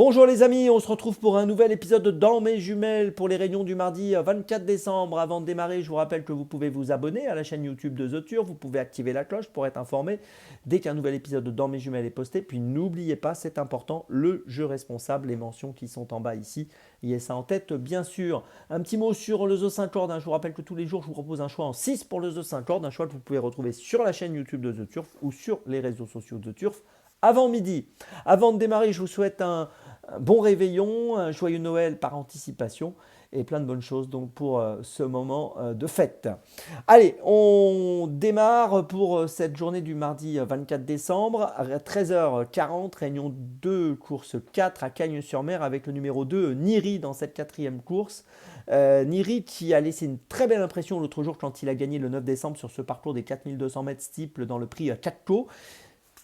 Bonjour les amis, on se retrouve pour un nouvel épisode de Dans mes jumelles pour les réunions du mardi 24 décembre. Avant de démarrer, je vous rappelle que vous pouvez vous abonner à la chaîne YouTube de The Turf, vous pouvez activer la cloche pour être informé dès qu'un nouvel épisode de Dans mes jumelles est posté. Puis n'oubliez pas, c'est important, le jeu responsable, les mentions qui sont en bas ici, ayez ça en tête bien sûr. Un petit mot sur le The 5 Lord, je vous rappelle que tous les jours je vous propose un choix en 6 pour le The 5 Lord, un choix que vous pouvez retrouver sur la chaîne YouTube de The Turf ou sur les réseaux sociaux de The Turf avant midi. Avant de démarrer, je vous souhaite un bon réveillon, un joyeux Noël par anticipation et plein de bonnes choses donc pour ce moment de fête. Allez, on démarre pour cette journée du mardi 24 décembre à 13h40, réunion 2, course 4 à Cagnes-sur-Mer avec le numéro 2, Niri dans cette quatrième course. Niri qui a laissé une très belle impression l'autre jour quand il a gagné le 9 décembre sur ce parcours des 4200 mètres steeple dans le prix Catco.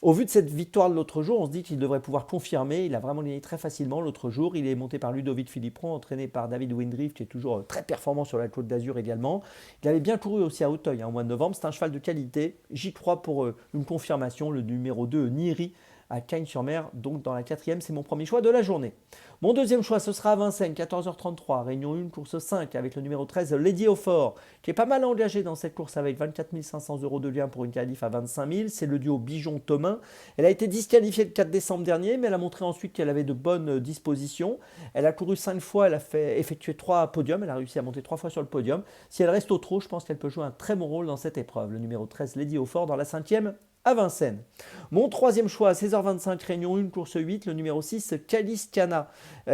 Au vu de cette victoire de l'autre jour, on se dit qu'il devrait pouvoir confirmer. Il a vraiment gagné très facilement l'autre jour. Il est monté par Ludovic Philippon, entraîné par David Windriff, qui est toujours très performant sur la Côte d'Azur également. Il avait bien couru aussi à Auteuil au mois de novembre. C'est un cheval de qualité. J'y crois pour une confirmation. Le numéro 2, Niri, à Cagnes-sur-Mer, donc dans la quatrième, c'est mon premier choix de la journée. Mon deuxième choix, ce sera à Vincennes, 14h33, réunion 1, course 5, avec le numéro 13, Lady of Fort, qui est pas mal engagé dans cette course avec 24 500 euros de lien pour une qualif à 25 000. C'est le duo Bijon-Thomain. Elle a été disqualifiée le 4 décembre dernier, mais elle a montré ensuite qu'elle avait de bonnes dispositions. Elle a couru 5 fois, elle a effectué 3 podiums, elle a réussi à monter 3 fois sur le podium. Si elle reste au trot, je pense qu'elle peut jouer un très bon rôle dans cette épreuve. Le numéro 13, Lady of Fort, dans la cinquième à Vincennes. Mon troisième choix, à 16h25, réunion 1, course 8, le numéro 6, Calice Cana,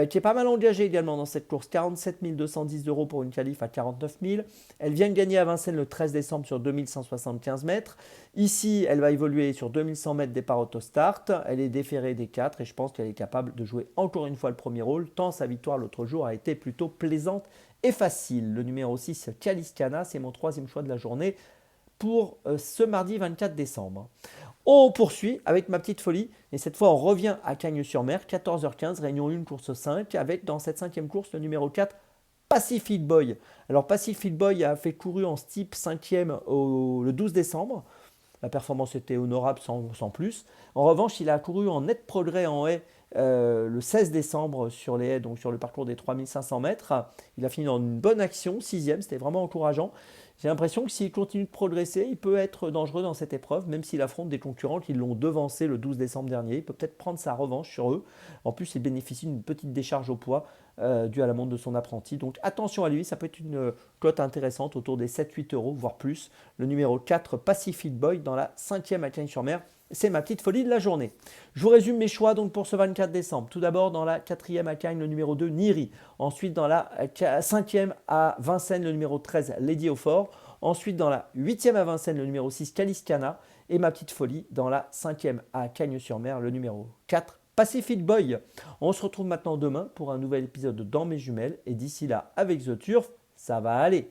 qui est pas mal engagé également dans cette course. 47 210 euros pour une qualif à 49 000. Elle vient de gagner à Vincennes le 13 décembre sur 2175 mètres. Ici, elle va évoluer sur 2100 mètres départ auto-start. Elle est déférée des 4 et je pense qu'elle est capable de jouer encore une fois le premier rôle, tant sa victoire l'autre jour a été plutôt plaisante et facile. Le numéro 6, Calice Cana, c'est mon troisième choix de la journée pour ce mardi 24 décembre. On poursuit avec ma petite folie, et cette fois on revient à Cagnes-sur-Mer, 14h15, réunion 1, course 5, avec dans cette cinquième course le numéro 4, Pacific Boy. Alors Pacific Boy a fait courir en steep 5e le 12 décembre, la performance était honorable sans plus. En revanche, il a couru en net progrès en haie le 16 décembre sur les haies, donc sur le parcours des 3500 mètres. Il a fini dans une bonne action, 6e, c'était vraiment encourageant. J'ai l'impression que s'il continue de progresser, il peut être dangereux dans cette épreuve, même s'il affronte des concurrents qui l'ont devancé le 12 décembre dernier. Il peut peut-être prendre sa revanche sur eux. En plus, il bénéficie d'une petite décharge au poids due à la montre de son apprenti. Donc attention à lui, ça peut être une cote intéressante autour des 7-8 euros, voire plus. Le numéro 4, Pacific Boy, dans la 5e à Cagnes-sur-Mer. C'est ma petite folie de la journée. Je vous résume mes choix donc pour ce 24 décembre. Tout d'abord dans la 4e à Cagnes, le numéro 2, Niri. Ensuite dans la 5e à Vincennes, le numéro 13, Lady of Fort. Ensuite dans la 8e à Vincennes, le numéro 6, Calice Cana. Et ma petite folie dans la 5e à Cagnes-sur-Mer, le numéro 4, Pacific Boy. On se retrouve maintenant demain pour un nouvel épisode de Dans mes jumelles. Et d'ici là, avec The Turf, ça va aller.